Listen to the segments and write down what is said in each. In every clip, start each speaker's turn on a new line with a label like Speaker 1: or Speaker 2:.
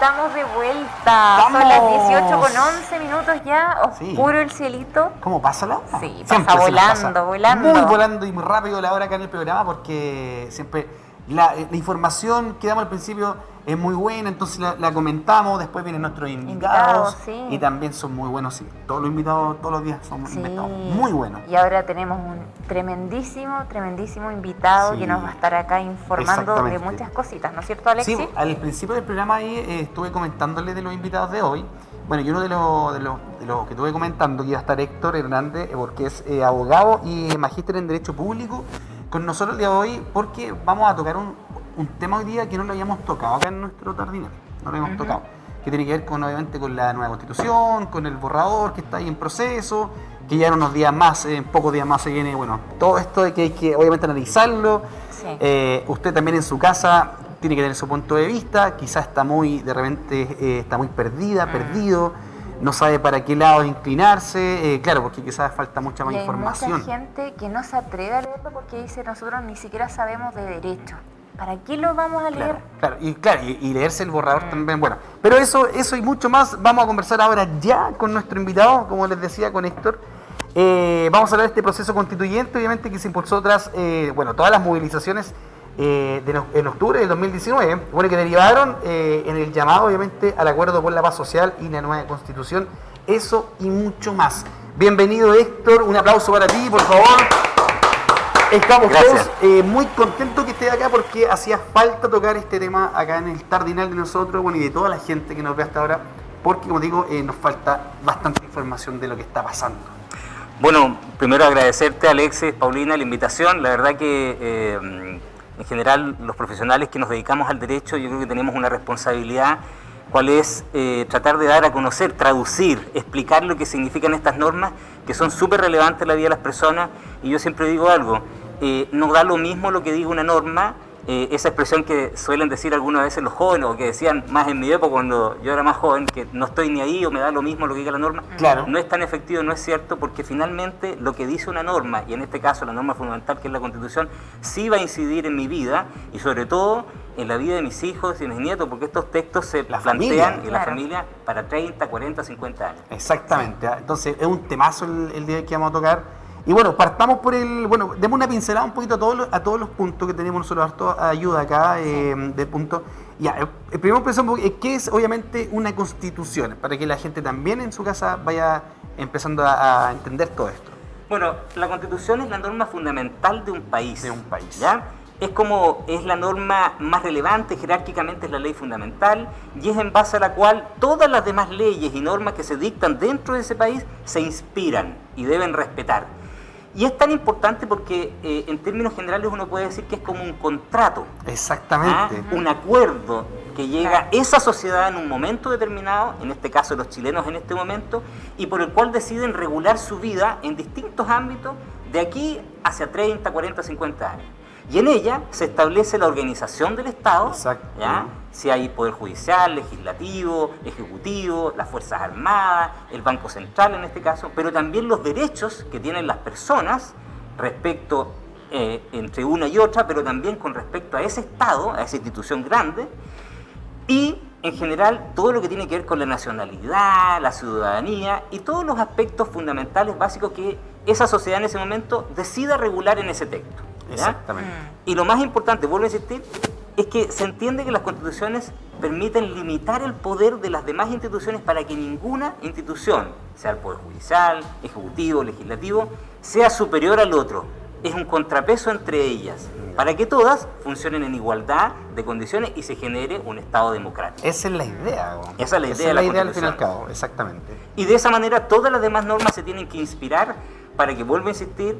Speaker 1: estamos de vuelta.
Speaker 2: ¡Vamos!
Speaker 1: Son las 18:11 ya. Oscuro el cielito.
Speaker 2: ¿Cómo pasa la hora?
Speaker 1: Sí,
Speaker 2: Siempre
Speaker 1: pasa
Speaker 2: se nos
Speaker 1: volando, volando.
Speaker 2: Muy volando y muy rápido la hora acá en el programa porque siempre la información que damos al principio es muy buena, entonces la comentamos, después vienen nuestros invitados
Speaker 1: sí.
Speaker 2: Y también son muy buenos, sí. Todos los invitados todos los días son invitados muy buenos.
Speaker 1: Y ahora tenemos un tremendísimo invitado que nos va a estar acá informando de muchas cositas, ¿no es cierto, Alexis?
Speaker 2: Sí, al principio del programa ahí estuve comentándole de los invitados de hoy. Bueno, y uno de los que estuve comentando que iba a estar Héctor Hernández, porque es abogado y magíster en Derecho Público, con nosotros el día de hoy, porque vamos a tocar un tema hoy día que no lo habíamos tocado acá en nuestro Tardinal, no lo habíamos tocado, que tiene que ver obviamente con la nueva Constitución, con el borrador que está ahí en proceso, que ya en unos días más, en pocos días más se viene, bueno, todo esto de que hay que obviamente analizarlo. Sí. Usted también en su casa tiene que tener su punto de vista, quizás está de repente está muy perdido, no sabe para qué lado inclinarse, claro, porque quizás falta mucha más información.
Speaker 1: Hay mucha gente que no se atreve a leerlo porque dice, nosotros ni siquiera sabemos de derecho. ¿Para qué lo vamos a leer?
Speaker 2: Y leerse el borrador también, bueno. Pero eso y mucho más vamos a conversar ahora ya con nuestro invitado, como les decía, con Héctor. Vamos a hablar de este proceso constituyente, obviamente, que se impulsó tras, todas las movilizaciones en octubre del 2019, que derivaron en el llamado, obviamente, al acuerdo por la paz social y la nueva Constitución. Eso y mucho más. Bienvenido, Héctor. Un aplauso para ti, por favor. Estamos todos muy contentos que estés acá porque hacía falta tocar este tema acá en el Tardinal de nosotros, y de toda la gente que nos ve hasta ahora, porque, como digo, nos falta bastante información de lo que está pasando.
Speaker 3: Bueno, primero agradecerte, Alexis, Paulina, la invitación. La verdad que en general los profesionales que nos dedicamos al derecho, yo creo que tenemos una responsabilidad, cuál es tratar de dar a conocer, traducir, explicar lo que significan estas normas, que son súper relevantes en la vida de las personas. Y yo siempre digo algo, no da lo mismo lo que diga una norma, esa expresión que suelen decir algunas veces los jóvenes, o que decían más en mi época cuando yo era más joven, que no estoy ni ahí o me da lo mismo lo que diga la norma.
Speaker 2: Claro.
Speaker 3: No es tan efectivo, no es cierto, porque finalmente lo que dice una norma, y en este caso la norma fundamental que es la Constitución, sí va a incidir en mi vida y sobre todo en la vida de mis hijos y de mis nietos, porque estos textos se plantean en la familia para 30, 40, 50 años.
Speaker 2: Exactamente, entonces es un temazo el día que vamos a tocar. Y bueno, partamos por demos una pincelada un poquito a todos los puntos que tenemos nosotros, harto ayuda acá de puntos. Ya, el primer punto es ¿qué es obviamente una constitución? Para que la gente también en su casa vaya empezando a entender todo esto.
Speaker 3: Bueno, la constitución es la norma fundamental de un país.
Speaker 2: De un país.
Speaker 3: ¿Ya? Es la norma más relevante, jerárquicamente es la ley fundamental, y es en base a la cual todas las demás leyes y normas que se dictan dentro de ese país se inspiran y deben respetar. Y es tan importante porque en términos generales uno puede decir que es como un contrato.
Speaker 2: Exactamente.
Speaker 3: Un acuerdo que llega esa sociedad en un momento determinado, en este caso los chilenos en este momento, y por el cual deciden regular su vida en distintos ámbitos de aquí hacia 30, 40, 50 años. Y en ella se establece la organización del Estado, ¿ya? Si hay poder judicial, legislativo, ejecutivo, las Fuerzas Armadas, el Banco Central en este caso, pero también los derechos que tienen las personas respecto entre una y otra, pero también con respecto a ese Estado, a esa institución grande, y en general todo lo que tiene que ver con la nacionalidad, la ciudadanía y todos los aspectos fundamentales básicos que esa sociedad en ese momento decida regular en ese texto. ¿Ya?
Speaker 2: Exactamente.
Speaker 3: Y lo más importante, vuelvo a insistir, es que se entiende que las constituciones permiten limitar el poder de las demás instituciones para que ninguna institución, sea el poder judicial, ejecutivo, legislativo, sea superior al otro. Es un contrapeso entre ellas, para que todas funcionen en igualdad de condiciones y se genere un Estado democrático.
Speaker 2: Esa es la idea.
Speaker 3: Esa es la idea de la
Speaker 2: idea al fin y
Speaker 3: Constitución.
Speaker 2: al cabo, exactamente.
Speaker 3: Y de esa manera todas las demás normas se tienen que inspirar para que, vuelvo a insistir,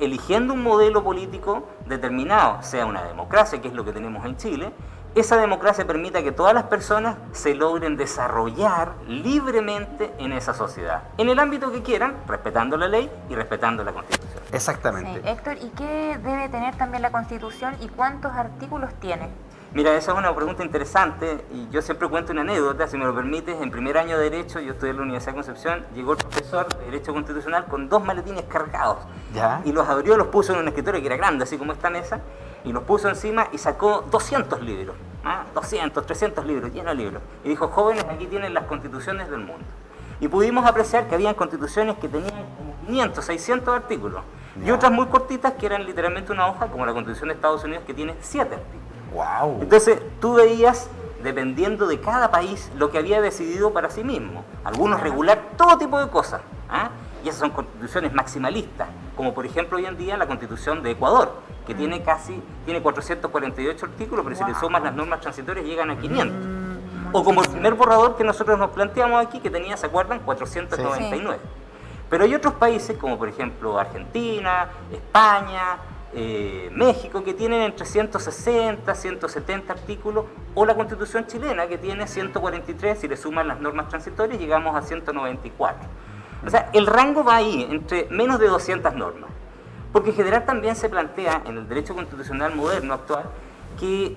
Speaker 3: eligiendo un modelo político determinado, sea una democracia, que es lo que tenemos en Chile, esa democracia permita que todas las personas se logren desarrollar libremente en esa sociedad, en el ámbito que quieran, respetando la ley y respetando la Constitución.
Speaker 2: Exactamente.
Speaker 1: Sí. Héctor, ¿y qué debe tener también la Constitución y cuántos artículos tiene?
Speaker 3: Mira, esa es una pregunta interesante y yo siempre cuento una anécdota, si me lo permites. En primer año de Derecho, yo estudié en la Universidad de Concepción, llegó el profesor de Derecho Constitucional con 2 maletines cargados.
Speaker 2: ¿Ya?
Speaker 3: Y los abrió, los puso en un escritorio que era grande, así como esta mesa, y los puso encima y sacó 200 libros, 200, 300 libros, llenos de libros. Y dijo, jóvenes, aquí tienen las constituciones del mundo. Y pudimos apreciar que habían constituciones que tenían como 500, 600 artículos. Y otras muy cortitas que eran literalmente una hoja, como la Constitución de Estados Unidos, que tiene 7 artículos.
Speaker 2: Wow.
Speaker 3: Entonces, tú veías, dependiendo de cada país, lo que había decidido para sí mismo. Algunos regular todo tipo de cosas. Y esas son constituciones maximalistas, como por ejemplo hoy en día la Constitución de Ecuador, que tiene 448 artículos, pero si le sumas las normas transitorias llegan a 500. O como el primer borrador que nosotros nos planteamos aquí, que tenía, ¿se acuerdan? 499. Sí. Pero hay otros países, como por ejemplo Argentina, España, México, que tienen entre 160, 170 artículos, o la Constitución chilena, que tiene 143, si le suman las normas transitorias llegamos a 194. O sea, el rango va ahí, entre menos de 200 normas. Porque en general también se plantea en el derecho constitucional moderno actual que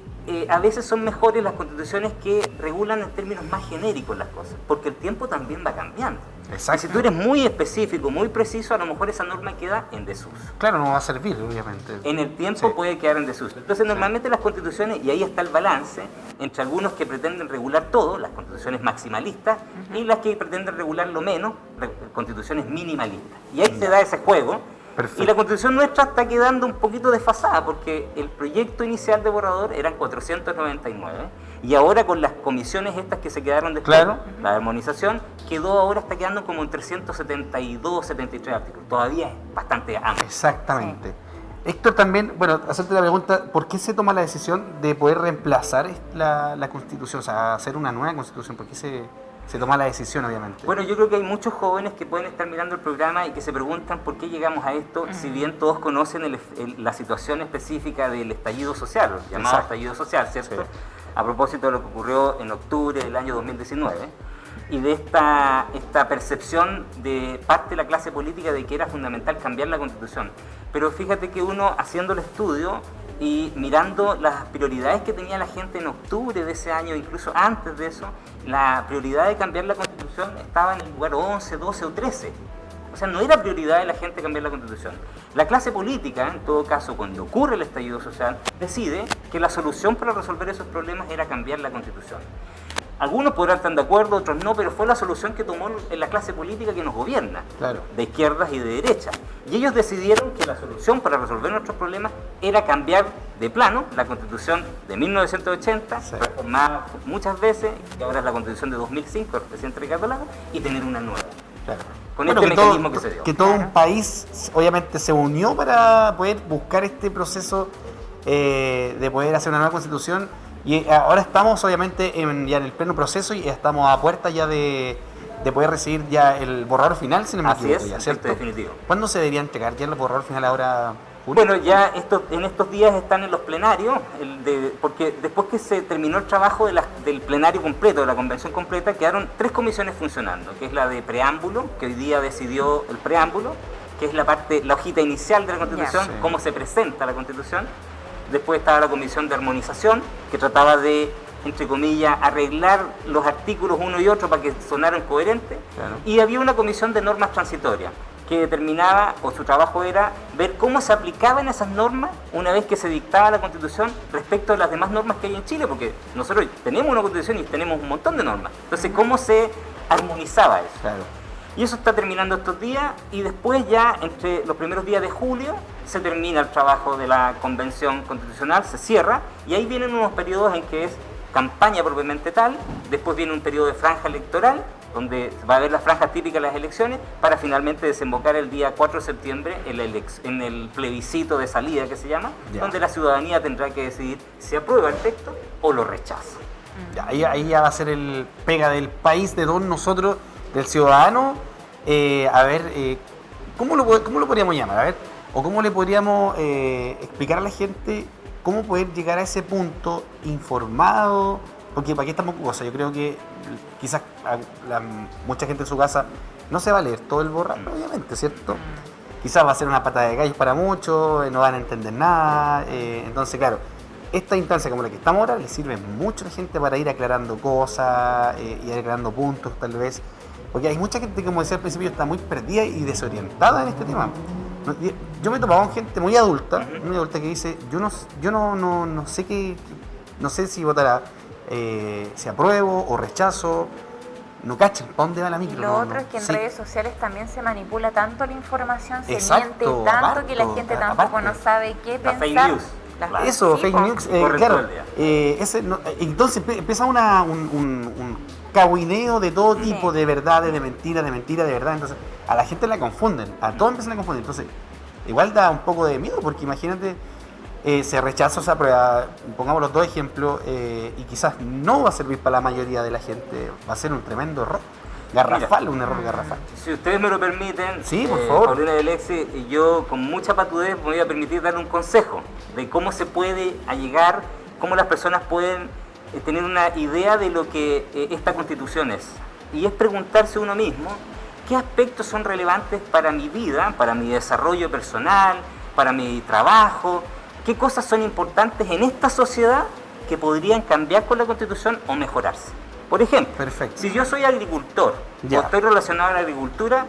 Speaker 3: a veces son mejores las constituciones que regulan en términos más genéricos las cosas, porque el tiempo también va cambiando. Exacto. Y si tú eres muy específico, muy preciso, a lo mejor esa norma queda en desuso.
Speaker 2: Claro, no va a servir, obviamente.
Speaker 3: En el tiempo puede quedar en desuso. Entonces, normalmente las constituciones, y ahí está el balance, entre algunos que pretenden regular todo, las constituciones maximalistas, y las que pretenden regular lo menos, constituciones minimalistas. Y ahí se da ese juego. Perfecto. Y la constitución nuestra está quedando un poquito desfasada, porque el proyecto inicial de borrador eran 499, y ahora con las comisiones estas que se quedaron después, claro, la armonización, ahora está quedando como en 372, 73 artículos. Todavía es bastante amplio.
Speaker 2: Exactamente. Sí. Héctor, también, bueno, hacerte la pregunta, ¿por qué se toma la decisión de poder reemplazar la Constitución, o sea, hacer una nueva Constitución? ¿Por qué se toma la decisión, obviamente?
Speaker 3: Bueno, yo creo que hay muchos jóvenes que pueden estar mirando el programa y que se preguntan por qué llegamos a esto, si bien todos conocen la situación específica del estallido social, llamado Exacto. estallido social, ¿cierto? Sí. A propósito de lo que ocurrió en octubre del año 2019, y de esta percepción de parte de la clase política de que era fundamental cambiar la Constitución. Pero fíjate que uno, haciendo el estudio y mirando las prioridades que tenía la gente en octubre de ese año, incluso antes de eso, la prioridad de cambiar la Constitución estaba en el lugar 11, 12 o 13. O sea, no era prioridad de la gente cambiar la Constitución. La clase política, en todo caso, cuando ocurre el estallido social, decide que la solución para resolver esos problemas era cambiar la Constitución. Algunos podrán estar de acuerdo, otros no, pero fue la solución que tomó la clase política que nos gobierna, claro, de izquierdas y de derechas. Y ellos decidieron que la solución para resolver nuestros problemas era cambiar de plano la Constitución de 1980, sí, reformada muchas veces, que ahora es la Constitución de 2005, el presidente Ricardo Lagos, y tener una nueva. Claro. Con este mecanismo que se dio.
Speaker 2: Que todo un país, obviamente, se unió para poder buscar este proceso de poder hacer una nueva Constitución. Y ahora estamos obviamente ya en el pleno proceso y estamos a puerta ya de poder recibir ya el borrador final, si no me equivoco.
Speaker 3: Así es,
Speaker 2: ¿cierto?
Speaker 3: Definitivo.
Speaker 2: ¿Cuándo se debería entregar ya el borrador final ahora,
Speaker 3: Julio? Bueno, ya en estos días están en los plenarios, porque después que se terminó el trabajo del plenario completo, de la convención completa, quedaron 3 comisiones funcionando, que es la de preámbulo, que hoy día decidió el preámbulo, que es la hojita inicial de la Constitución, sí, cómo se presenta la Constitución. Después estaba la comisión de armonización, que trataba de, entre comillas, arreglar los artículos uno y otro para que sonaran coherentes. Claro. Y había una comisión de normas transitorias, que determinaba, o su trabajo era, ver cómo se aplicaban esas normas una vez que se dictaba la Constitución respecto a las demás normas que hay en Chile, porque nosotros tenemos una Constitución y tenemos un montón de normas. Entonces, ¿cómo se armonizaba eso? Claro. Y eso está terminando estos días, y después ya, entre los primeros días de julio, se termina el trabajo de la Convención Constitucional, se cierra, y ahí vienen unos periodos en que es campaña propiamente tal, después viene un periodo de franja electoral, donde va a haber las franjas típicas de las elecciones, para finalmente desembocar el día 4 de septiembre en el plebiscito de salida que se llama, donde la ciudadanía tendrá que decidir si aprueba el texto o lo rechaza.
Speaker 2: Ahí ya va a ser el pega del país, de todos nosotros, del ciudadano. A ver, ¿cómo lo podríamos llamar? A ver, o cómo le podríamos explicar a la gente cómo poder llegar a ese punto informado, porque para qué estamos con cosas. Yo creo que quizás mucha gente en su casa no se va a leer todo el borrador, obviamente, ¿cierto? Quizás va a ser una patada de gallos para muchos, no van a entender nada. Entonces, claro, esta instancia como la que estamos ahora le sirve mucho a la gente para ir aclarando cosas y aclarando puntos, tal vez. Porque hay mucha gente, como decía al principio, está muy perdida y desorientada en este tema. Yo me he topado con gente muy adulta que dice, yo no sé no sé si votará, si apruebo o rechazo, no cachan, ¿para dónde va la micro?
Speaker 1: Y lo otro es que en redes sociales también se manipula tanto la información, se miente tanto que la gente tampoco no sabe qué pensar.
Speaker 3: Fake news.
Speaker 2: Eso, fake news, claro. Entonces empieza un cahuineo de todo tipo, de verdades, de mentira, de verdad. Entonces a la gente la confunden, a todos empiezan a confundir. Entonces igual da un poco de miedo, porque imagínate, se rechaza esa prueba, pongamos los dos ejemplos, y quizás no va a servir para la mayoría de la gente, va a ser un tremendo error. Garrafal, un error garrafal.
Speaker 3: Si ustedes me lo permiten,
Speaker 2: sí, por favor.
Speaker 3: Paulina y Alexis, yo con mucha patudez me voy a permitir dar un consejo de cómo se puede allegar, cómo las personas pueden tener una idea de lo que esta Constitución es. Y es preguntarse uno mismo qué aspectos son relevantes para mi vida, para mi desarrollo personal, para mi trabajo, qué cosas son importantes en esta sociedad que podrían cambiar con la Constitución o mejorarse. Por ejemplo, si yo soy agricultor o estoy relacionado a la agricultura,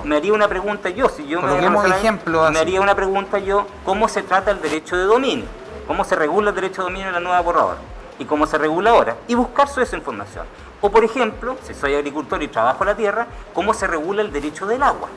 Speaker 3: me haría una pregunta yo, me haría una pregunta yo, ¿cómo se trata el derecho de dominio? ¿Cómo se regula el derecho de dominio en la nueva borrador? ¿Y cómo se regula ahora? Y buscar esa información. O por ejemplo, si soy agricultor y trabajo la tierra, ¿cómo se regula el derecho del agua?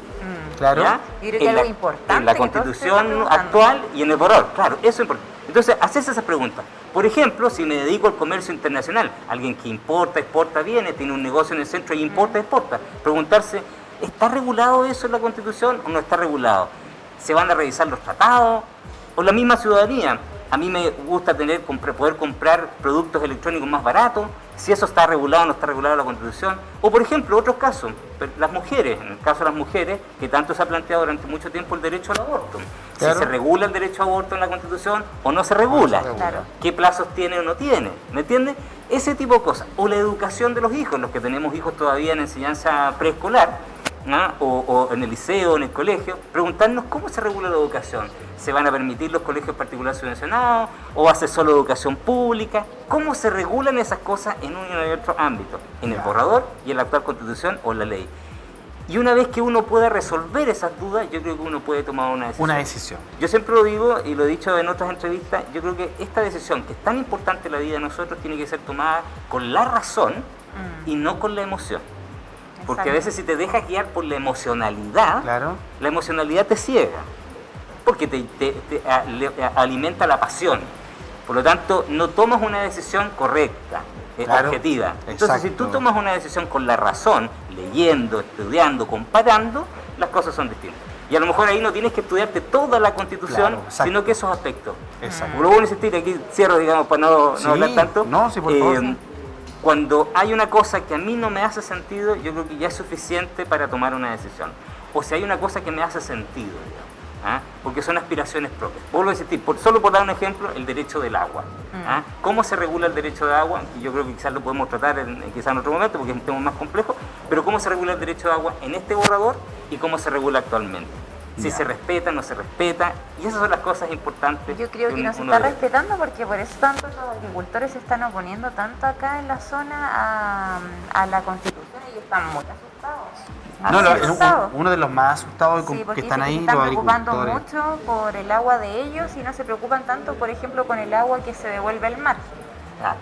Speaker 2: Claro.
Speaker 1: Yo creo que algo importante
Speaker 3: en la Constitución actual y en el borrador, claro, eso es importante. Entonces, haces esas preguntas. Por ejemplo, si me dedico al comercio internacional, alguien que importa, exporta bienes, tiene un negocio en el centro y importa, exporta, preguntarse, ¿está regulado eso en la Constitución o no está regulado? ¿Se van a revisar los tratados? O la misma ciudadanía. A mí me gusta poder comprar productos electrónicos más baratos, si eso está regulado o no está regulado en la Constitución. O por ejemplo, otros casos, las mujeres, en el caso de las mujeres, que tanto se ha planteado durante mucho tiempo el derecho al aborto. Claro. Si se regula el derecho al aborto en la Constitución o no se regula.
Speaker 1: Claro.
Speaker 3: ¿Qué plazos tiene o no tiene? ¿Me entiendes? Ese tipo de cosas. O la educación de los hijos, los que tenemos hijos todavía en enseñanza preescolar, ¿no? O en el liceo, en el colegio, preguntarnos cómo se regula la educación. ¿Se van a permitir los colegios particulares subvencionados? ¿O va a ser solo educación pública? ¿Cómo se regulan esas cosas en uno y en otro ámbito? En el borrador y en la actual Constitución o en la ley. Y una vez que uno pueda resolver esas dudas, yo creo que uno puede tomar una decisión.
Speaker 2: Una decisión.
Speaker 3: Yo siempre lo digo y lo he dicho en otras entrevistas, yo creo que esta decisión, que es tan importante en la vida de nosotros, tiene que ser tomada con la razón y no con la emoción. Porque a veces si te dejas guiar por la emocionalidad, la emocionalidad te ciega, porque te alimenta la pasión. Por lo tanto, no tomas una decisión correcta, objetiva. Entonces, si tú tomas una decisión con la razón, leyendo, estudiando, comparando, las cosas son distintas. Y a lo mejor ahí no tienes que estudiarte toda la Constitución, sino que esos aspectos. Luego voy a insistir, aquí cierro, digamos, para no hablar tanto.
Speaker 2: No, sí, por favor.
Speaker 3: Cuando hay una cosa que a mí no me hace sentido, yo creo que ya es suficiente para tomar una decisión. O si hay una cosa que me hace sentido, digamos, porque son aspiraciones propias. Vuelvo a insistir, solo por dar un ejemplo, el derecho del agua. ¿Cómo se regula el derecho de agua? Y yo creo que quizás lo podemos tratar quizás en otro momento, porque es un tema más complejo, pero ¿cómo se regula el derecho de agua en este borrador y cómo se regula actualmente? Si se respeta, no se respeta, y esas son las cosas importantes.
Speaker 1: Yo creo que no se está respetando, porque por eso tanto los agricultores se están oponiendo tanto acá en la zona a la Constitución, y están muy asustados.
Speaker 2: Uno de los más asustados que están ahí, los agricultores. Se están preocupando
Speaker 1: mucho por el agua de ellos y no se preocupan tanto, por ejemplo, con el agua que se devuelve al mar.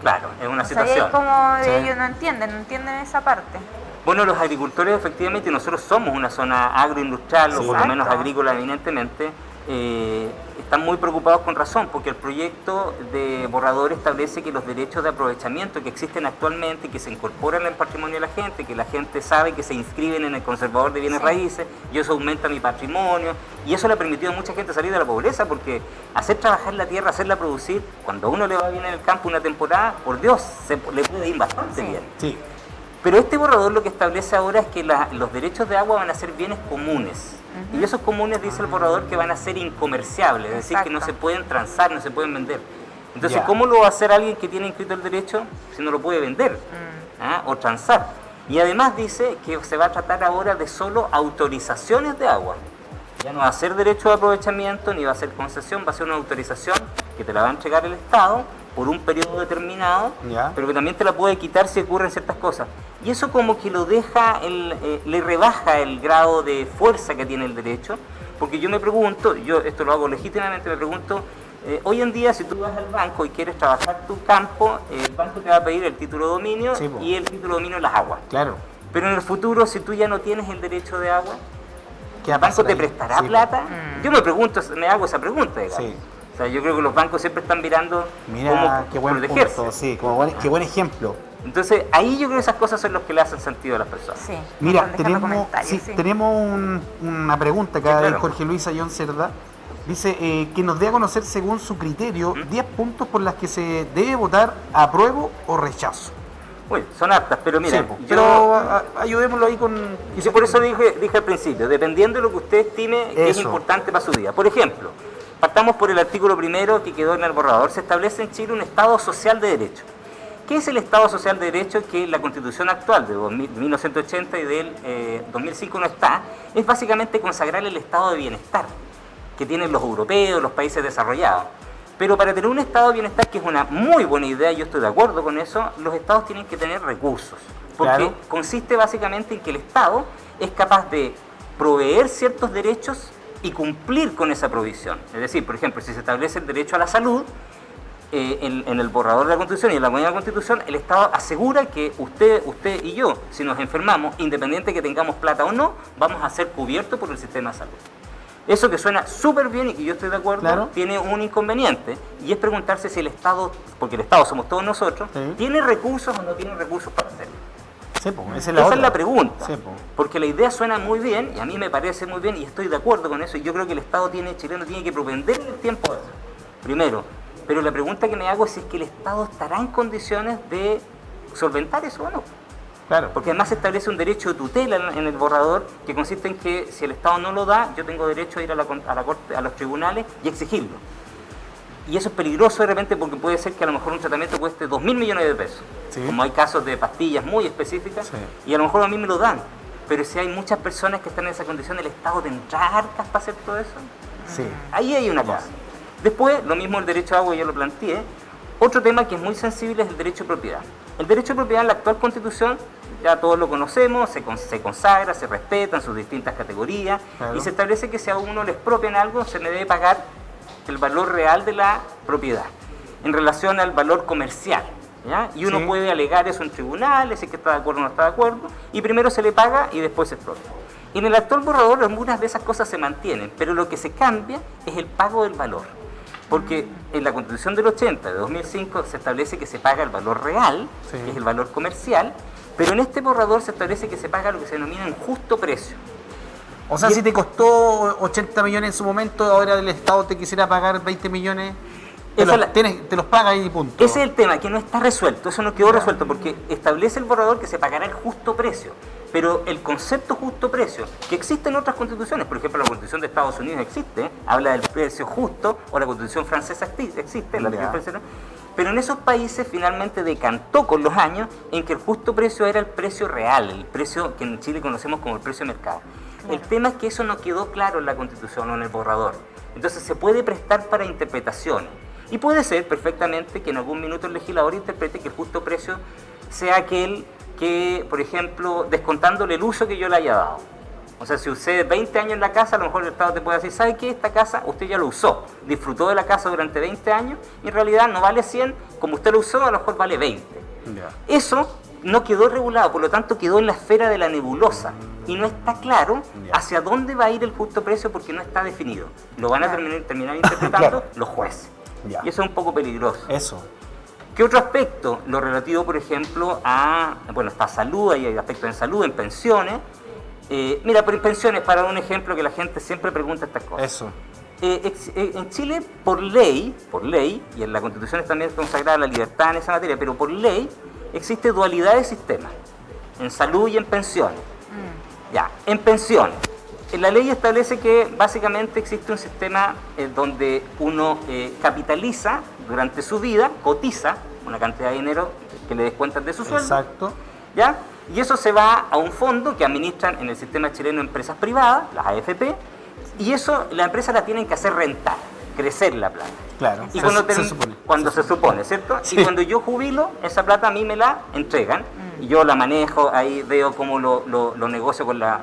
Speaker 3: Claro, es una situación.
Speaker 1: Es como ellos no entienden esa parte.
Speaker 3: Bueno, los agricultores, efectivamente, nosotros somos una zona agroindustrial, o por lo menos agrícola eminentemente, están muy preocupados con razón, porque el proyecto de borrador establece que los derechos de aprovechamiento que existen actualmente, que se incorporan en el patrimonio de la gente, que la gente sabe que se inscriben en el conservador de bienes raíces, y eso aumenta mi patrimonio, y eso le ha permitido a mucha gente salir de la pobreza, porque hacer trabajar la tierra, hacerla producir, cuando a uno le va bien en el campo una temporada, por Dios, le puede ir bastante bien.
Speaker 2: Sí.
Speaker 3: Pero este borrador lo que establece ahora es que los derechos de agua van a ser bienes comunes. Y esos comunes, dice el borrador, que van a ser incomerciables, es decir, que no se pueden transar, no se pueden vender. Entonces, ¿cómo lo va a hacer alguien que tiene inscrito el derecho si no lo puede vender o transar? Y además dice que se va a tratar ahora de solo autorizaciones de agua. Ya no va a ser derecho de aprovechamiento, ni va a ser concesión, va a ser una autorización que te la va a entregar el Estado por un periodo determinado, pero que también te la puede quitar si ocurren ciertas cosas. Y eso como que lo deja, le rebaja el grado de fuerza que tiene el derecho, Porque yo me pregunto, yo esto lo hago legítimamente, me pregunto, hoy en día si tú vas al banco y quieres trabajar tu campo, el banco te va a pedir el título de dominio
Speaker 2: Sí, po.
Speaker 3: y el título de dominio de las aguas.
Speaker 2: Claro.
Speaker 3: Pero en el futuro, si tú ya no tienes el derecho de agua,
Speaker 2: ¿Qué va a
Speaker 3: ¿el banco
Speaker 2: pasar
Speaker 3: te
Speaker 2: ahí?
Speaker 3: prestará
Speaker 2: Sí,
Speaker 3: plata? Yo me pregunto, me hago esa pregunta, digamos.
Speaker 2: Sí.
Speaker 3: O sea, yo creo que los bancos siempre están mirando
Speaker 2: Mira,
Speaker 3: cómo
Speaker 2: qué buen
Speaker 3: protegerse.
Speaker 2: punto, sí, qué buen ejemplo.
Speaker 3: Entonces, ahí yo creo que esas cosas son las que le hacen sentido a las personas.
Speaker 1: Sí.
Speaker 2: Mira,
Speaker 1: mejor dejarlo
Speaker 2: tenemos,
Speaker 1: comentarios,
Speaker 2: sí,
Speaker 1: sí.
Speaker 2: tenemos una pregunta acá
Speaker 3: Sí, claro.
Speaker 2: de Jorge Luis Ayón Cerda. Dice que nos dé a conocer según su criterio 10 puntos por las que se debe votar apruebo o rechazo.
Speaker 3: Uy, son aptas, pero mira,
Speaker 2: Sí, po,
Speaker 3: yo,
Speaker 2: pero ayudémoslo ahí con...
Speaker 3: yo por eso dije al principio, dependiendo de lo que usted estime que es
Speaker 2: Eso.
Speaker 3: importante para su vida. Por ejemplo, partamos por el artículo primero que quedó en el borrador. Se establece en Chile un Estado social de derecho. ¿Qué es el Estado social de derecho? Que la Constitución actual de 1980 y del 2005 no está. Es básicamente consagrar el estado de bienestar que tienen los europeos, los países desarrollados. Pero para tener un estado de bienestar, que es una muy buena idea, yo estoy de acuerdo con eso, los estados tienen que tener recursos. Porque
Speaker 2: Claro.
Speaker 3: consiste básicamente en que el Estado es capaz de proveer ciertos derechos y cumplir con esa provisión. Es decir, por ejemplo, si se establece el derecho a la salud, en el borrador de la Constitución y en la nueva Constitución, el Estado asegura que usted y yo, si nos enfermamos, independiente de que tengamos plata o no, vamos a ser cubiertos por el sistema de salud. Eso que suena súper bien y que yo estoy de acuerdo,
Speaker 2: Claro.
Speaker 3: tiene un inconveniente, y es preguntarse si el Estado, porque el Estado somos todos nosotros,
Speaker 2: Sí.
Speaker 3: ¿tiene recursos o no tiene recursos para hacerlo?
Speaker 2: Sí, po, esa es
Speaker 3: Esa
Speaker 2: la otra.
Speaker 3: es la pregunta,
Speaker 2: Sí, po.
Speaker 3: porque la idea suena muy bien, y a mí me parece muy bien, y estoy de acuerdo con eso, y yo creo que el Estado chileno tiene que propender el tiempo de eso, primero. Pero la pregunta que me hago es si es que el Estado estará en condiciones de solventar eso o no.
Speaker 2: Claro.
Speaker 3: Porque además se establece un derecho de tutela en el borrador que consiste en que si el Estado no lo da, yo tengo derecho a ir a la corte, a los tribunales y exigirlo. Y eso es peligroso de repente porque puede ser que a lo mejor un tratamiento cueste 2.000 millones de pesos.
Speaker 2: Sí.
Speaker 3: Como hay casos de pastillas muy específicas,
Speaker 2: Sí.
Speaker 3: y a lo mejor a mí me lo dan. Pero si hay muchas personas que están en esa condición, ¿el Estado tendrá arcas para hacer todo eso?
Speaker 2: Sí.
Speaker 3: Ahí hay una
Speaker 2: Ya.
Speaker 3: cosa. Después, lo mismo el derecho a agua, yo lo planteé. Otro tema que es muy sensible es el derecho a propiedad. El derecho a propiedad en la actual Constitución, ya todos lo conocemos, se consagra, se respetan sus distintas categorías,
Speaker 2: Claro.
Speaker 3: y se establece que si a uno le expropian algo, se le debe pagar el valor real de la propiedad en relación al valor comercial. ¿Ya? Y uno
Speaker 2: Sí.
Speaker 3: puede alegar eso en tribunales, si es que está de acuerdo o no está de acuerdo, y primero se le paga y después se expropia. Y en el actual borrador algunas de esas cosas se mantienen, pero lo que se cambia es el pago del valor. Porque en la Constitución del 80, de 2005, se establece que se paga el valor real,
Speaker 2: Sí.
Speaker 3: que es el valor comercial, pero en este borrador se establece que se paga lo que se denomina un justo precio.
Speaker 2: O sea,
Speaker 3: Y-
Speaker 2: si te costó 80 millones en su momento, ahora el Estado te quisiera pagar 20 millones, te
Speaker 3: Esa
Speaker 2: los,
Speaker 3: la-
Speaker 2: te los paga y punto.
Speaker 3: Ese es el tema, que no está resuelto, eso no quedó resuelto, porque establece el borrador que se pagará el justo precio, pero el concepto justo precio, que existe en otras constituciones, por ejemplo la Constitución de Estados Unidos existe, habla del precio justo, o la Constitución francesa existe, la
Speaker 2: Ya.
Speaker 3: ley francesa, pero en esos países finalmente decantó con los años en que el justo precio era el precio real, el precio que en Chile conocemos como el precio de mercado. El tema es que eso no quedó claro en la Constitución o en el borrador, entonces se puede prestar para interpretaciones. Y puede ser perfectamente que en algún minuto el legislador interprete que el justo precio sea aquel que, por ejemplo, descontándole el uso que yo le haya dado. O sea, si usted 20 años en la casa, a lo mejor el Estado te puede decir, ¿sabe qué? Esta casa usted ya lo usó, disfrutó de la casa durante 20 años y en realidad no vale 100, como usted lo usó, a lo mejor vale 20.
Speaker 2: Ya.
Speaker 3: Eso no quedó regulado, por lo tanto quedó en la esfera de la nebulosa y no está claro
Speaker 2: Ya.
Speaker 3: hacia dónde va a ir el justo precio porque no está definido. Lo van a terminar interpretando
Speaker 2: Claro.
Speaker 3: los jueces.
Speaker 2: Ya.
Speaker 3: Y eso es un poco peligroso.
Speaker 2: Eso.
Speaker 3: ¿Qué otro aspecto? Lo relativo, por ejemplo, a, bueno, está salud, hay aspectos en salud, en pensiones. Mira, por pensiones, para un ejemplo que la gente siempre pregunta estas cosas.
Speaker 2: Eso.
Speaker 3: En Chile, por ley, y en la Constitución también está consagrada la libertad en esa materia, pero por ley existe dualidad de sistemas, en salud y en pensiones. Ya, en pensiones. La ley establece que básicamente existe un sistema donde uno capitaliza durante su vida, cotiza una cantidad de dinero que le descuentan de su sueldo.
Speaker 2: Exacto.
Speaker 3: ¿Ya? Y eso se va a un fondo que administran en el sistema chileno empresas privadas, las AFP, y eso la empresa la tienen que hacer rentar, crecer la plata.
Speaker 2: Claro.
Speaker 3: Y
Speaker 2: Se supone.
Speaker 3: cuando se supone, ¿cierto?
Speaker 2: Sí.
Speaker 3: Y cuando yo jubilo, esa plata a mí me la entregan Y yo la manejo, ahí veo cómo lo negocio con la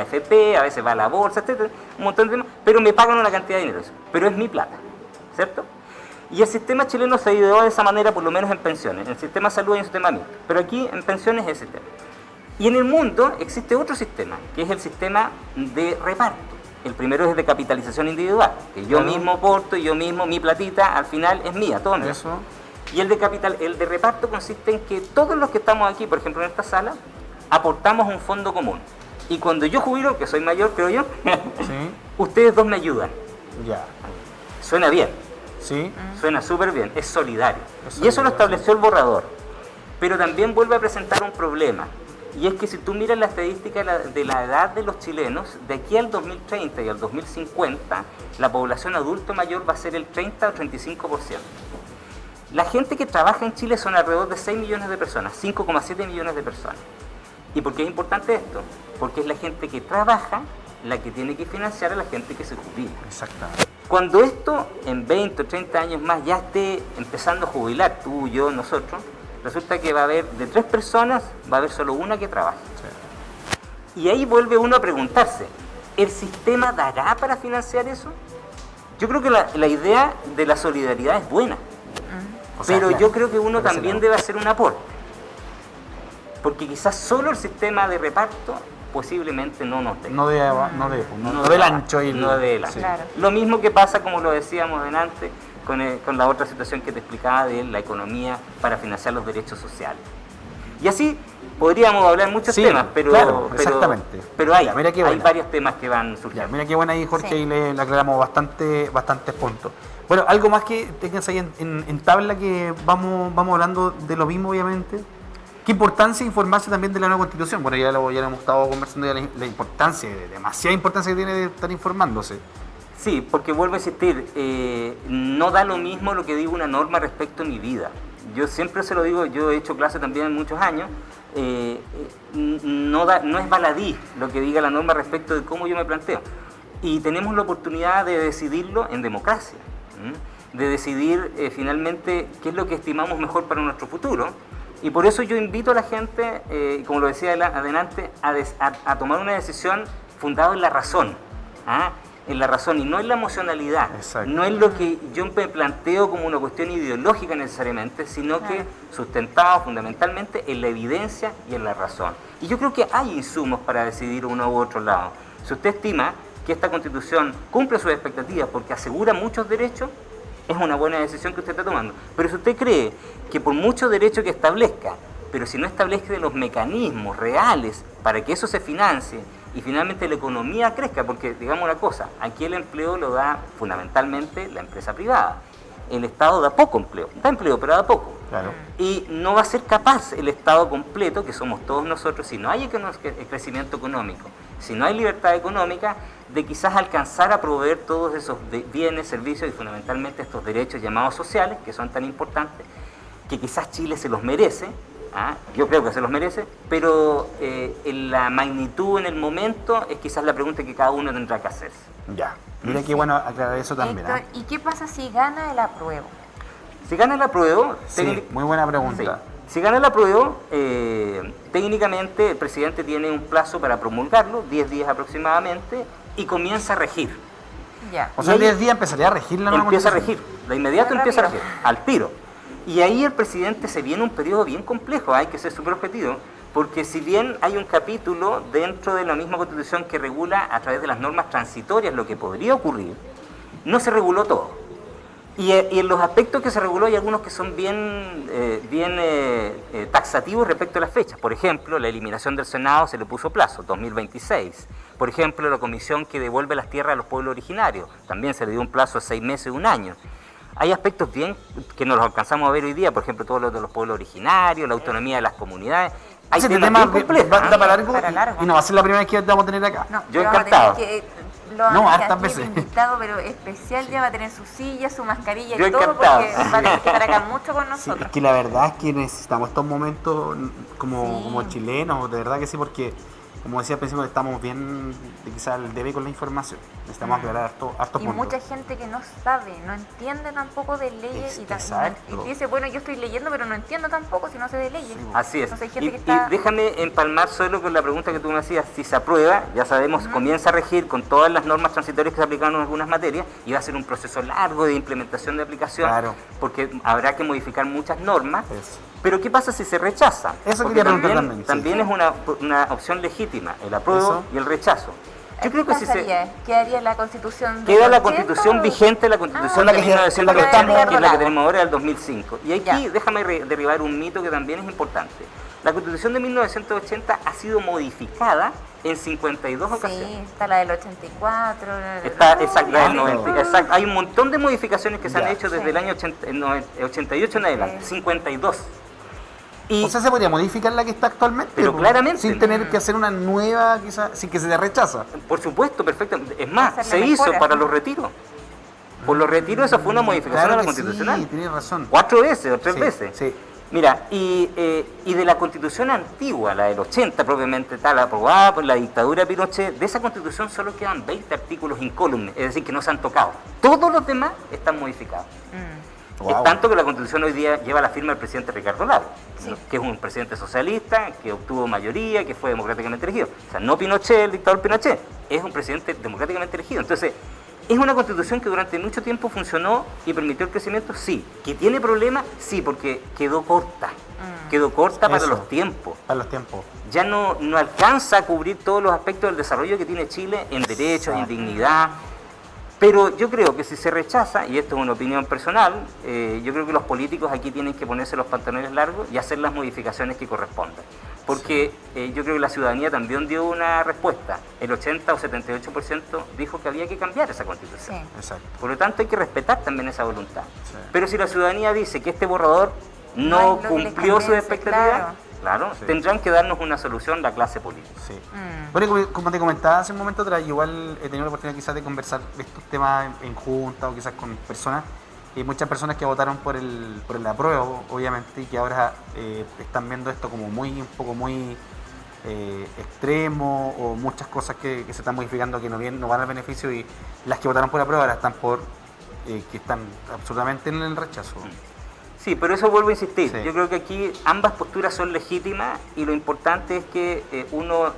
Speaker 3: FP, a veces va a la bolsa, etcétera, un montón de temas, pero me pagan una cantidad de dinero, pero es mi plata, ¿cierto? Y el sistema chileno se ideó de esa manera, por lo menos en pensiones. En el sistema de salud hay un sistema mixto, pero aquí en pensiones es el sistema. Y en el mundo existe otro sistema, que es el sistema de reparto. El primero es de capitalización individual, que yo mismo aporto y yo mismo, mi platita, al final es mía, todo mío.
Speaker 2: Eso.
Speaker 3: Y el de reparto consiste en que todos los que estamos aquí, por ejemplo en esta sala, aportamos un fondo común. Y cuando yo jubilo, que soy mayor, creo yo,
Speaker 2: Sí.
Speaker 3: ustedes dos me ayudan.
Speaker 2: Ya.
Speaker 3: Suena bien.
Speaker 2: Sí.
Speaker 3: Suena súper bien, es solidario.
Speaker 2: Es
Speaker 3: Y eso lo
Speaker 2: solidario,
Speaker 3: estableció el borrador. Pero también vuelve a presentar un problema. Y es que si tú miras la estadística de la edad de los chilenos, de aquí al 2030 y al 2050, la población adulto mayor va a ser el 30 o 35%. La gente que trabaja en Chile son alrededor de 6 millones de personas, 5,7 millones de personas. ¿Y por qué es importante esto? Porque es la gente que trabaja la que tiene que financiar a la gente que se jubila.
Speaker 2: Exactamente.
Speaker 3: Cuando esto en 20 o 30 años más ya esté empezando a jubilar, tú, yo, nosotros, resulta que va a haber de 3 personas, va a haber solo una que trabaje.
Speaker 2: Sí.
Speaker 3: Y ahí vuelve uno a preguntarse, ¿el sistema dará para financiar eso? Yo creo que la idea de la solidaridad es buena,
Speaker 2: O sea,
Speaker 3: pero
Speaker 2: claro,
Speaker 3: yo creo que uno
Speaker 2: por ese
Speaker 3: también
Speaker 2: lado.
Speaker 3: debe hacer un aporte. Porque quizás solo el sistema de reparto posiblemente no nos dé.
Speaker 2: No de el ancho y
Speaker 3: no de el ancho.
Speaker 2: sí.
Speaker 1: Claro.
Speaker 3: Lo mismo que pasa, como lo decíamos delante, con la otra situación que te explicaba de la economía para financiar los derechos sociales. Y así podríamos hablar muchos
Speaker 2: Sí,
Speaker 3: temas, pero,
Speaker 2: claro,
Speaker 3: pero,
Speaker 2: exactamente.
Speaker 3: pero hay,
Speaker 2: Ya, mira qué
Speaker 3: hay
Speaker 2: buena.
Speaker 3: varios temas que van
Speaker 2: Ya,
Speaker 3: surgiendo.
Speaker 2: mira qué buena ahí, Jorge,
Speaker 1: Sí.
Speaker 2: ahí le aclaramos bastantes puntos. Bueno, algo más que tengas ahí en tabla, que vamos hablando de lo mismo, obviamente. ¿Qué importancia informarse también de la nueva Constitución? Bueno, ya lo hemos estado conversando de la importancia, demasiada importancia que tiene de estar informándose.
Speaker 3: Sí, porque vuelvo a insistir, no da lo mismo lo que diga una norma respecto a mi vida. Yo siempre se lo digo, yo he hecho clase también en muchos años, no es baladí lo que diga la norma respecto de cómo yo me planteo. Y tenemos la oportunidad de decidirlo en democracia, de decidir finalmente qué es lo que estimamos mejor para nuestro futuro. Y por eso yo invito a la gente, como lo decía adelante, a tomar una decisión fundada en la razón. En la razón y no en la emocionalidad.
Speaker 2: Exacto.
Speaker 3: No en lo que yo me planteo como una cuestión ideológica necesariamente, sino que sustentado fundamentalmente en la evidencia y en la razón. Y yo creo que hay insumos para decidir uno u otro lado. Si usted estima que esta Constitución cumple sus expectativas porque asegura muchos derechos, es una buena decisión que usted está tomando. Pero si usted cree que por mucho derecho que establezca, pero si no establece los mecanismos reales para que eso se financie y finalmente la economía crezca, porque digamos una cosa, aquí el empleo lo da fundamentalmente la empresa privada. El Estado da poco empleo, da empleo pero da poco.
Speaker 2: Claro.
Speaker 3: Y no va a ser capaz el Estado completo, que somos todos nosotros, si no hay crecimiento económico, si no hay libertad económica, de quizás alcanzar a proveer todos esos bienes, servicios y fundamentalmente estos derechos llamados sociales, que son tan importantes, que quizás Chile se los merece. Yo creo que se los merece, pero en la magnitud, en el momento, es quizás la pregunta que cada uno tendrá que hacerse.
Speaker 2: Ya, mira qué bueno aclarar eso también.
Speaker 1: Héctor, ¿y qué pasa si gana el apruebo?
Speaker 3: Si gana el apruebo,
Speaker 2: Sí, muy buena pregunta.
Speaker 3: si gana el apruebo, técnicamente el presidente tiene un plazo para promulgarlo, 10 días aproximadamente, y comienza a regir.
Speaker 1: Ya.
Speaker 2: O sea,
Speaker 3: Y
Speaker 2: en
Speaker 3: ahí
Speaker 2: 10 días empezaría a regir la nueva
Speaker 3: Empieza a
Speaker 2: Constitución.
Speaker 3: regir, de inmediato
Speaker 1: Muy
Speaker 3: empieza a
Speaker 1: rápido.
Speaker 3: regir, al tiro. Y ahí el presidente se viene un periodo bien complejo, hay que ser súper objetivo, porque si bien hay un capítulo dentro de la misma Constitución que regula a través de las normas transitorias lo que podría ocurrir, no se reguló todo. Y en los aspectos que se reguló hay algunos que son bien taxativos respecto a las fechas. Por ejemplo, la eliminación del Senado se le puso plazo, 2026. Por ejemplo, la comisión que devuelve las tierras a los pueblos originarios, también se le dio un plazo de 6 meses, 1 año. Hay aspectos bien que no los alcanzamos a ver hoy día, por ejemplo, todo lo de los pueblos originarios, la autonomía de las comunidades. Hay
Speaker 2: Ese
Speaker 3: temas
Speaker 2: tema
Speaker 3: bien complejos.
Speaker 2: va para largo,
Speaker 1: Para largo.
Speaker 2: y no va a ser la primera vez que vamos a tener acá.
Speaker 1: No,
Speaker 3: Yo
Speaker 1: pero vamos a
Speaker 3: encantado.
Speaker 1: tener que- lo
Speaker 2: No,
Speaker 1: vamos a
Speaker 2: hartas
Speaker 1: tener
Speaker 2: veces.
Speaker 1: invitado, pero especial, ya va a tener su silla, su mascarilla
Speaker 3: Yo
Speaker 1: y todo,
Speaker 3: encantado.
Speaker 1: porque va a tener que estar acá mucho con
Speaker 2: Sí,
Speaker 1: nosotros.
Speaker 2: es que la verdad es que necesitamos estos momentos como
Speaker 1: Sí.
Speaker 2: chilenos, de verdad que sí, porque como decía al principio, estamos bien, quizás al debe con la información. Necesitamos aclarar hartos
Speaker 1: Y
Speaker 2: puntos.
Speaker 1: mucha gente que no sabe, no entiende tampoco de leyes y dice, bueno, yo estoy leyendo, pero no entiendo tampoco si no sé de leyes.
Speaker 3: Así es.
Speaker 1: Entonces hay gente
Speaker 3: Y,
Speaker 1: que está...
Speaker 3: y déjame empalmar solo con la pregunta que tú me hacías. Si se aprueba, ya sabemos, comienza a regir con todas las normas transitorias que se aplicaron en algunas materias y va a ser un proceso largo de implementación de aplicación,
Speaker 2: Claro.
Speaker 3: porque habrá que modificar muchas normas.
Speaker 2: Eso.
Speaker 3: Pero ¿qué pasa si se rechaza?
Speaker 2: Eso
Speaker 3: Porque
Speaker 2: quería preguntar también,
Speaker 3: también
Speaker 2: sí.
Speaker 3: es una opción legítima, el apruebo
Speaker 2: Eso.
Speaker 3: y el rechazo. Yo creo que si se...
Speaker 1: ¿Quedaría la Constitución
Speaker 3: Queda
Speaker 1: del
Speaker 3: la
Speaker 1: 80
Speaker 3: Constitución
Speaker 1: o-
Speaker 3: vigente, la Constitución
Speaker 2: la
Speaker 3: de
Speaker 2: que-
Speaker 3: 1980,
Speaker 1: la que
Speaker 3: que es la que
Speaker 1: estamos.
Speaker 3: tenemos ahora, del 2005. Y aquí
Speaker 1: Ya.
Speaker 3: déjame derribar un mito que también es importante. La Constitución de 1980 ha sido modificada en 52
Speaker 1: Sí,
Speaker 3: ocasiones.
Speaker 1: está la del 84.
Speaker 3: Está exacto, la del
Speaker 2: claro.
Speaker 3: 90. Exacto. Hay un montón de modificaciones que se han
Speaker 2: Ya.
Speaker 3: hecho desde
Speaker 1: Sí.
Speaker 3: el año 88 en adelante,
Speaker 1: Sí.
Speaker 3: 52. Y
Speaker 2: O sea, se podría modificar la que está actualmente,
Speaker 3: Pero
Speaker 2: po,
Speaker 3: claramente.
Speaker 2: sin tener que hacer una nueva, quizás, sin que se te rechaza.
Speaker 3: por supuesto, perfectamente. Es más,
Speaker 1: Hacerle
Speaker 3: se hizo
Speaker 1: mejoras.
Speaker 3: para los retiros. Por los retiros eso fue una modificación a la
Speaker 2: que
Speaker 3: Constitucional.
Speaker 2: Sí, tienes razón.
Speaker 3: 4 veces o 3
Speaker 2: Sí,
Speaker 3: veces.
Speaker 2: Sí.
Speaker 3: Mira, y de la Constitución antigua, la del 80 propiamente tal, aprobada por la dictadura de Pinochet, de esa Constitución solo quedan 20 artículos incólumes, es decir, que no se han tocado. Todos los demás están modificados.
Speaker 1: Mm.
Speaker 2: Wow.
Speaker 3: Es tanto que la Constitución hoy día lleva la firma del presidente Ricardo Lagos,
Speaker 1: Sí.
Speaker 3: que es un presidente socialista, que obtuvo mayoría, que fue democráticamente elegido. O sea, no Pinochet, el dictador Pinochet, es un presidente democráticamente elegido. Entonces, ¿es una Constitución que durante mucho tiempo funcionó y permitió el crecimiento? Sí. ¿Que tiene problemas? Sí, porque quedó corta. Quedó corta para
Speaker 2: Eso.
Speaker 3: los tiempos.
Speaker 2: Para los tiempos.
Speaker 3: Ya no alcanza a cubrir todos los aspectos del desarrollo que tiene Chile en derechos, en
Speaker 2: Exacto.
Speaker 3: dignidad. Pero yo creo que si se rechaza, y esto es una opinión personal, yo creo que los políticos aquí tienen que ponerse los pantalones largos y hacer las modificaciones que correspondan. Porque yo creo que la ciudadanía también dio una respuesta. El 80 o 78% dijo que había que cambiar esa Constitución.
Speaker 1: Sí.
Speaker 2: Exacto.
Speaker 3: Por lo tanto, hay que respetar también esa voluntad.
Speaker 2: Sí.
Speaker 3: Pero si la ciudadanía dice que este borrador
Speaker 1: No
Speaker 3: no
Speaker 1: es lo que les
Speaker 3: cumplió sus
Speaker 1: convence,
Speaker 3: expectativas, claro,
Speaker 2: Sí.
Speaker 3: tendrán que darnos una solución la clase política.
Speaker 2: Sí.
Speaker 1: Mm.
Speaker 2: Bueno, como te comentaba hace un momento atrás, igual he tenido la oportunidad quizás de conversar de estos temas en junta o quizás con personas, y muchas personas que votaron por el apruebo, obviamente, y que ahora están viendo esto como un poco muy extremo, o muchas cosas que se están modificando que no van al beneficio, y las que votaron por apruebo ahora están que están absolutamente en el rechazo.
Speaker 3: Sí, pero eso vuelvo a insistir.
Speaker 2: Sí.
Speaker 3: Yo creo que aquí ambas posturas son legítimas y lo importante es que uno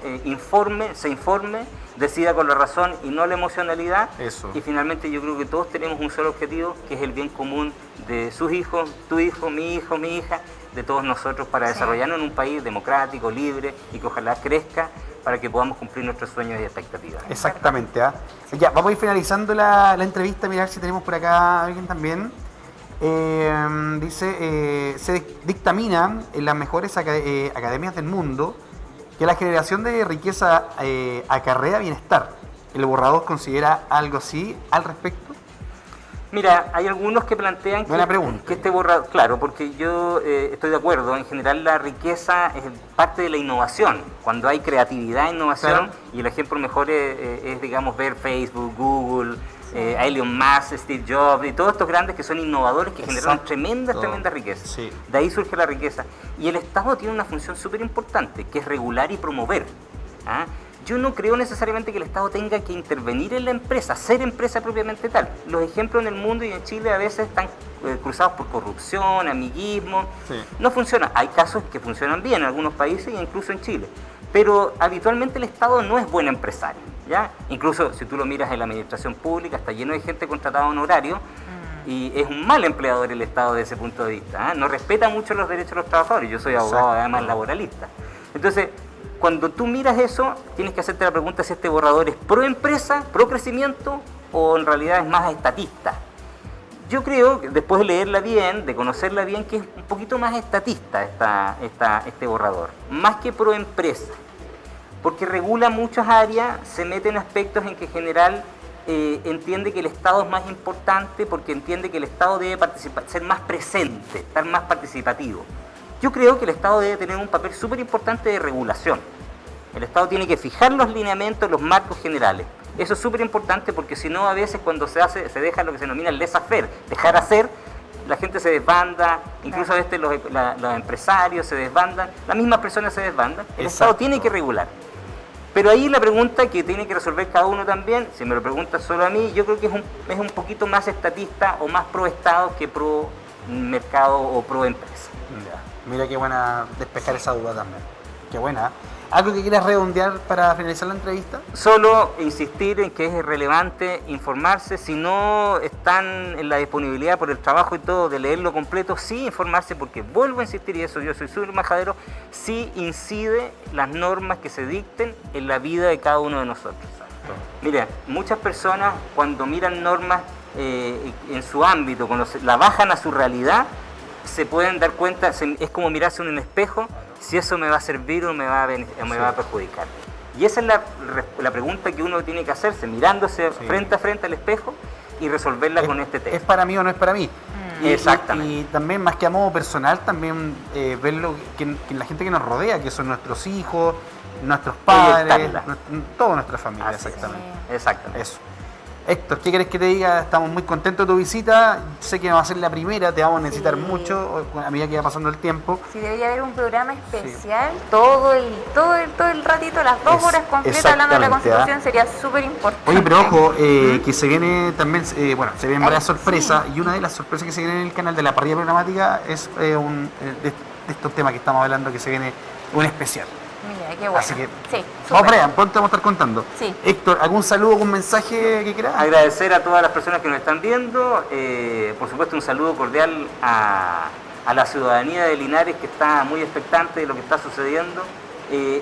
Speaker 3: se informe, decida con la razón y no la emocionalidad.
Speaker 2: Eso.
Speaker 3: Y finalmente yo creo que todos tenemos un solo objetivo, que es el bien común de sus hijos, tu hijo, mi hija, de todos nosotros, para
Speaker 1: Sí.
Speaker 3: desarrollarnos en un país democrático, libre y que ojalá crezca para que podamos cumplir nuestros sueños y expectativas.
Speaker 2: Exactamente. ¿Ah? Ya, vamos a ir finalizando la entrevista, mirar si tenemos por acá a alguien también. Dice, se dictamina en las mejores academias del mundo que la generación de riqueza acarrea bienestar. ¿El borrador considera algo así al respecto?
Speaker 3: Mira, hay algunos que plantean
Speaker 2: Buena pregunta.
Speaker 3: que este borrador, claro, porque yo estoy de acuerdo, en general la riqueza es parte de la innovación, cuando hay creatividad e innovación,
Speaker 2: Claro.
Speaker 3: y el ejemplo mejor es, digamos, ver Facebook, Google, a Elon Musk, Steve Jobs, y todos estos grandes que son innovadores que generan
Speaker 2: Exacto.
Speaker 3: tremenda riqueza.
Speaker 2: Sí.
Speaker 3: De ahí surge la riqueza. Y el Estado tiene una función súper importante, que es regular y promover. ¿Ah? Yo no creo necesariamente que el Estado tenga que intervenir en la empresa, ser empresa propiamente tal. Los ejemplos en el mundo y en Chile a veces están cruzados por corrupción, amiguismo.
Speaker 2: Sí.
Speaker 3: No funciona. Hay casos que funcionan bien en algunos países e incluso en Chile. Pero habitualmente el Estado no es buen empresario, ¿ya? Incluso si tú lo miras en la administración pública, está lleno de gente contratada a honorario y es un mal empleador el Estado desde ese punto de vista. ¿Ah? No respeta mucho los derechos de los trabajadores. Yo soy abogado,
Speaker 2: Exacto.
Speaker 3: además laboralista. Entonces, cuando tú miras eso, tienes que hacerte la pregunta si este borrador es pro empresa, pro crecimiento o en realidad es más estatista. Yo creo, que después de leerla bien, de conocerla bien, que es un poquito más estatista este borrador, más que pro empresa, porque regula muchas áreas, se mete en aspectos en que en general entiende que el Estado es más importante, porque entiende que el Estado debe participar, ser más presente, estar más participativo. Yo creo que el Estado debe tener un papel súper importante de regulación. El Estado tiene que fijar los lineamientos, los marcos generales. Eso es súper importante porque si no, a veces cuando se deja lo que se denomina el laissez-faire, dejar hacer, la gente se desbanda, incluso a veces los empresarios se desbandan, las mismas personas se desbandan. El Estado
Speaker 2: Exacto.
Speaker 3: tiene que regular. Pero ahí la pregunta que tiene que resolver cada uno también, si me lo preguntas solo a mí, yo creo que es un poquito más estatista o más pro Estado que pro mercado o pro empresa.
Speaker 2: Ya. Mira qué buena despejar esa duda también. Qué buena. ¿Algo que quieras redondear para finalizar la entrevista?
Speaker 3: Solo insistir en que es relevante informarse, si no están en la disponibilidad por el trabajo y todo de leerlo completo, sí informarse, porque vuelvo a insistir, y eso yo soy súper majadero, sí incide las normas que se dicten en la vida de cada uno de nosotros. Mira, muchas personas cuando miran normas en su ámbito, cuando la bajan a su realidad, se pueden dar cuenta, es como mirarse en un espejo, si eso me va a servir o me va a perjudicar. Y esa es la pregunta que uno tiene que hacerse, mirándose frente a frente al espejo y resolverla con este tema.
Speaker 2: ¿Es para mí o no es para mí?
Speaker 3: Exactamente.
Speaker 2: Y también, más que a modo personal, también ver que la gente que nos rodea, que son nuestros hijos, nuestros padres, toda nuestra familia.
Speaker 3: Así
Speaker 2: exactamente.
Speaker 3: Es. Exactamente.
Speaker 2: Eso. Héctor, ¿qué querés que te diga? Estamos muy contentos de tu visita. Sé que no va a ser la primera, te vamos a necesitar mucho a medida que va pasando el tiempo.
Speaker 1: Sí, debería haber un programa especial, todo el ratito, las 2 horas completas hablando de la Constitución, sería súper importante.
Speaker 2: Oye, pero ojo, que se viene también, se vienen varias sorpresas, y una de las sorpresas que se viene en el canal de la parrilla programática es de estos temas que estamos hablando, que se viene un especial.
Speaker 1: Mira, qué bueno.
Speaker 2: Así que,
Speaker 1: sí,
Speaker 2: vamos para allá, pronto vamos a estar contando.
Speaker 1: Sí.
Speaker 2: Héctor, ¿algún saludo, algún mensaje que quieras?
Speaker 3: Agradecer a todas las personas que nos están viendo, por supuesto un saludo cordial a la ciudadanía de Linares, que está muy expectante de lo que está sucediendo,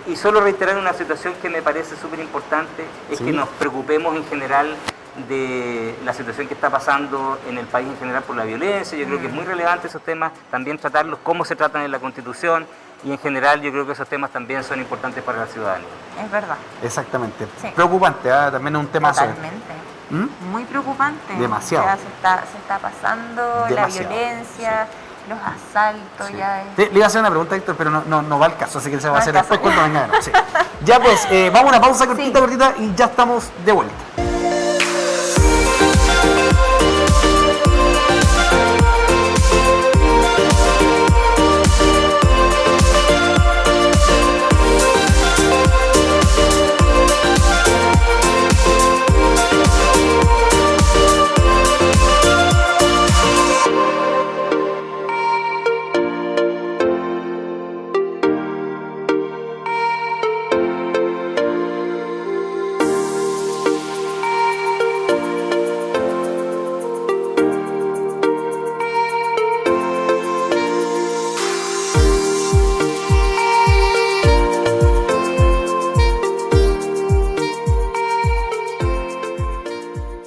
Speaker 3: y solo reiterar una situación que me parece súper importante, es que nos preocupemos en general de la situación que está pasando en el país en general por la violencia. Yo creo que es muy relevante esos temas, también tratarlos, cómo se tratan en la Constitución, y en general yo creo que esos temas también son importantes para la ciudadanía.
Speaker 1: Es verdad.
Speaker 2: Exactamente.
Speaker 1: Sí.
Speaker 2: Preocupante, también es un tema
Speaker 1: Totalmente. Muy preocupante.
Speaker 2: Demasiado.
Speaker 1: Ya se está pasando
Speaker 2: Demasiado.
Speaker 1: la violencia, los asaltos, ya es...
Speaker 2: Le iba a hacer una pregunta, Héctor, pero no va al caso, así que se va a hacer
Speaker 1: al caso.
Speaker 2: después cuando venga. Sí. Ya pues, vamos a una pausa cortita y ya estamos de vuelta.